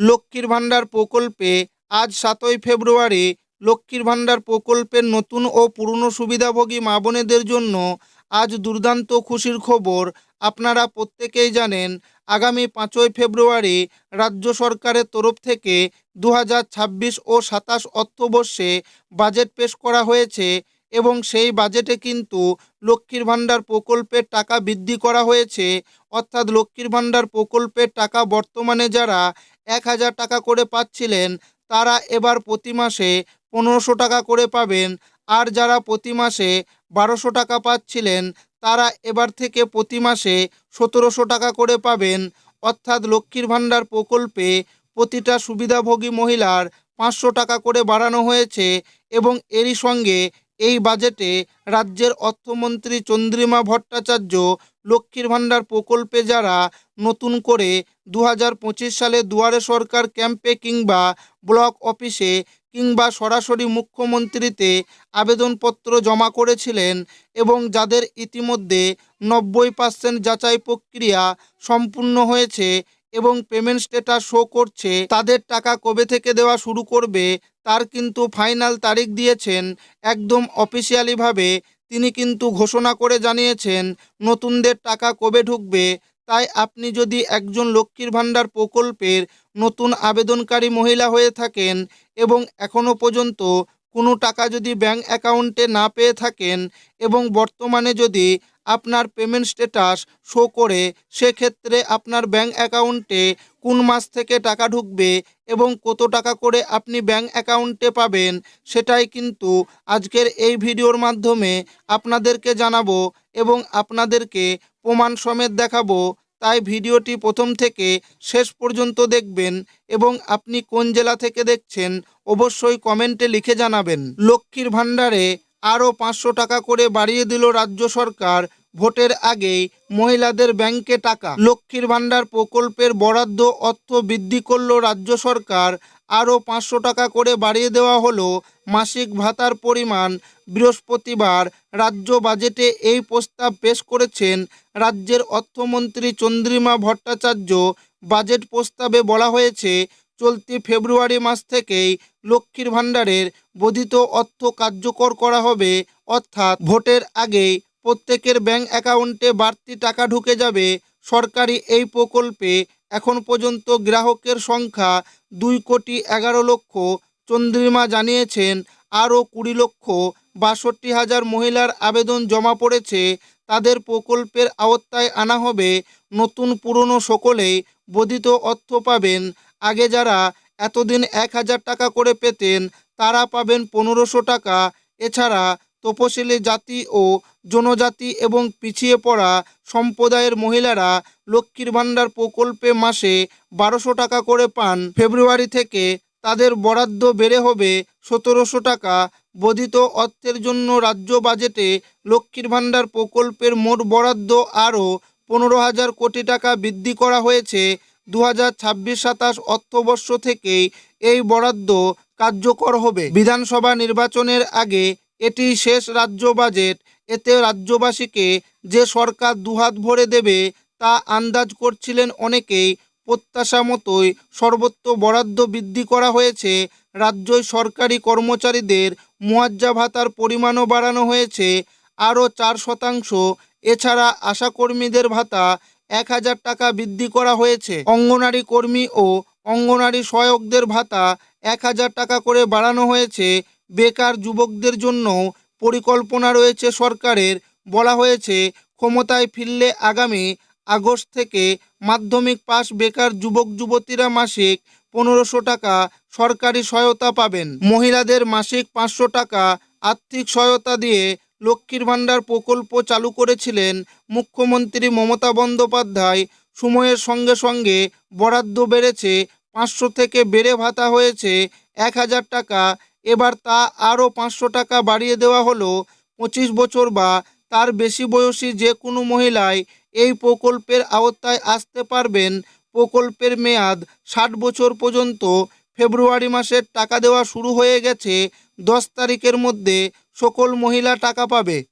লক্ষ্মীর ভাণ্ডার প্রকল্পে আজ ৭ই ফেব্রুয়ারি লক্ষ্মীর ভাণ্ডার প্রকল্পের নতুন ও পুরনো সুবিধাভোগী মা বোনেদের জন্য আজ দুর্দান্ত খুশির খবর। আপনারা প্রত্যেকেই জানেন, আগামী ৫ই ফেব্রুয়ারি রাজ্য সরকারের তরফ থেকে ২০২৬ ও ২৭ অর্থবর্ষে বাজেট পেশ করা হয়েছে এবং সেই বাজেটে কিন্তু লক্ষ্মীর ভাণ্ডার প্রকল্পের টাকা বৃদ্ধি করা হয়েছে। অর্থাৎ লক্ষ্মীর ভাণ্ডার প্রকল্পের টাকা বর্তমানে যারা ১,০০০ টাকা করে পাচ্ছিলেন, তারা এবার প্রতি মাসে ১৫০০ টাকা করে পাবেন। আর যারা প্রতি মাসে ১২০০ টাকা পাচ্ছিলেন, তারা এবার থেকে প্রতি মাসে ১৭০০ টাকা করে পাবেন। অর্থাৎ লক্ষ্মীর ভাণ্ডার প্রকল্পে প্রতিটা সুবিধাভোগী মহিলার ৫০০ টাকা করে বাড়ানো হয়েছে এবং এরই সঙ্গে এই বাজেটে রাজ্যের অর্থমন্ত্রী চন্দ্রিমা ভট্টাচার্য লক্ষ্মীর ভাণ্ডার প্রকল্পে যারা নতুন করে ২০২৫ সালে দুয়ারে সরকার ক্যাম্পে কিংবা ব্লক অফিসে কিংবা সরাসরি মুখ্যমন্ত্রীতে আবেদনপত্র জমা করেছিলেন এবং যাদের ইতিমধ্যে ৯০% যাচাই প্রক্রিয়া সম্পূর্ণ হয়েছে এবং পেমেন্ট স্ট্যাটাস শো করছে, তাদের টাকা কবে থেকে দেওয়া শুরু করবে তার কিন্তু ফাইনাল তারিখ দিয়েছেন। একদম অফিসিয়ালিভাবে তিনি কিন্তু ঘোষণা করে জানিয়েছেন নতুনদের টাকা কবে ঢুকবে। তাই আপনি যদি একজন লক্ষ্মীর ভাণ্ডার প্রকল্পের নতুন আবেদনকারী মহিলা হয়ে থাকেন এবং এখনও পর্যন্ত কোনো টাকা যদি ব্যাঙ্ক অ্যাকাউন্টে না পেয়ে থাকেন এবং বর্তমানে যদি আপনার পেমেন্ট স্ট্যাটাস শো করে, সেক্ষেত্রে আপনার ব্যাঙ্ক অ্যাকাউন্টে কোন মাস থেকে টাকা ঢুকবে এবং কত টাকা করে আপনি ব্যাঙ্ক অ্যাকাউন্টে পাবেন, সেটাই কিন্তু আজকের এই ভিডিওর মাধ্যমে আপনাদেরকে জানাবো এবং আপনাদেরকে প্রমাণ সমেত দেখাবো। তাই ভিডিওটি প্রথম থেকে শেষ পর্যন্ত দেখবেন এবং আপনি কোন জেলা থেকে দেখছেন অবশ্যই কমেন্টে লিখে জানাবেন। লক্ষ্মীর ভাণ্ডারে আরও ৫০০ টাকা করে বাড়িয়ে দিল রাজ্য সরকার। ভোটের আগেই মহিলাদের ব্যাংকে টাকা। লক্ষ্মীর ভাণ্ডার প্রকল্পের বরাদ্দ অর্থ বৃদ্ধি করল রাজ্য সরকার। আরও ৫০০ টাকা করে বাড়িয়ে দেওয়া হলো মাসিক ভাতার পরিমাণ। বৃহস্পতিবার রাজ্য বাজেটে এই প্রস্তাব পেশ করেছেন রাজ্যের অর্থমন্ত্রী চন্দ্রিমা ভট্টাচার্য। বাজেট প্রস্তাবে বলা হয়েছে, চলতি ফেব্রুয়ারি মাস থেকেই লক্ষ্মীর ভাণ্ডারের বর্ধিত অর্থ কার্যকর করা হবে। অর্থাৎ ভোটের আগেই প্রত্যেকের ব্যাংক অ্যাকাউন্টে বাড়তি টাকা ঢুকে যাবে। সরকারি এই প্রকল্পে এখন পর্যন্ত গ্রাহকের সংখ্যা ২,১১,০০,০০০। চন্দ্রিমা জানিয়েছেন, আরও ২০,৬২,০০০ মহিলার আবেদন জমা পড়েছে। তাদের প্রকল্পের আওতায় আনা হবে। নতুন পুরনো সকলেই বর্ধিত অর্থ পাবেন। আগে যারা এতদিন ১,০০০ টাকা করে পেতেন, তারা পাবেন ১৫০০ টাকা। এছাড়া তপশিলি জাতি ও জনজাতি এবং পিছিয়ে পড়া সম্প্রদায়ের মহিলারা লক্ষ্মীর ভাণ্ডার প্রকল্পে মাসে ১২০০ টাকা করে পান। ফেব্রুয়ারি থেকে তাদের বরাদ্দ বেড়ে হবে ১৭০০ টাকা। বর্ধিত অর্থের জন্য রাজ্য বাজেটে লক্ষ্মীর ভাণ্ডার প্রকল্পের মোট বরাদ্দ আরও ১৫,০০০ কোটি টাকা বৃদ্ধি করা হয়েছে। ২০২৬-২৭ অর্থবর্ষ থেকেই এই বরাদ্দ কার্যকর হবে। বিধানসভা নির্বাচনের আগে এটি শেষ রাজ্য বাজেট। এতে রাজ্যবাসীকে যে সরকার দুহাত ভরে দেবে তা আন্দাজ করছিলেন অনেকেই। প্রত্যাশা মতোই সর্বত্র বরাদ্দ বৃদ্ধি করা হয়েছে। রাজ্যই সরকারি কর্মচারীদের মুআজ্জা ভাতার পরিমাণও বাড়ানো হয়েছে আরও ৪%। এছাড়া আশাকর্মীদের ভাতা ১,০০০ টাকা বৃদ্ধি করা হয়েছে। অঙ্গনারী কর্মী ও অঙ্গনারী সহায়কদের ভাতা ১,০০০ টাকা করে বাড়ানো হয়েছে। বেকার যুবকদের জন্যও পরিকল্পনা রয়েছে সরকারের। বলা হয়েছে, ক্ষমতায় ফিরলে আগামী আগস্ট থেকে মাধ্যমিক পাস বেকার যুবক যুবতীরা মাসিক ১৫০০ টাকা সরকারি সহায়তা পাবেন। মহিলাদের মাসিক ৫০০ টাকা আর্থিক সহায়তা দিয়ে লক্ষ্মীর ভাণ্ডার প্রকল্প চালু করেছিলেন মুখ্যমন্ত্রী মমতা বন্দ্যোপাধ্যায়। সময়ের সঙ্গে সঙ্গে বরাদ্দ বেড়েছে। ৫০০ থেকে বেড়ে ভাতা হয়েছে ১,০০০ টাকা। এবার তা আরও ৫০০ টাকা বাড়িয়ে দেওয়া হলো। ২৫ বছর বা তার বেশি বয়সী যে কোনো মহিলাই এই প্রকল্পের আওতায় আসতে পারবেন। প্রকল্পের মেয়াদ ৬০ বছর পর্যন্ত। ফেব্রুয়ারি মাসের টাকা দেওয়া শুরু হয়ে গেছে। ১০ তারিখের মধ্যে সকল মহিলা টাকা পাবে।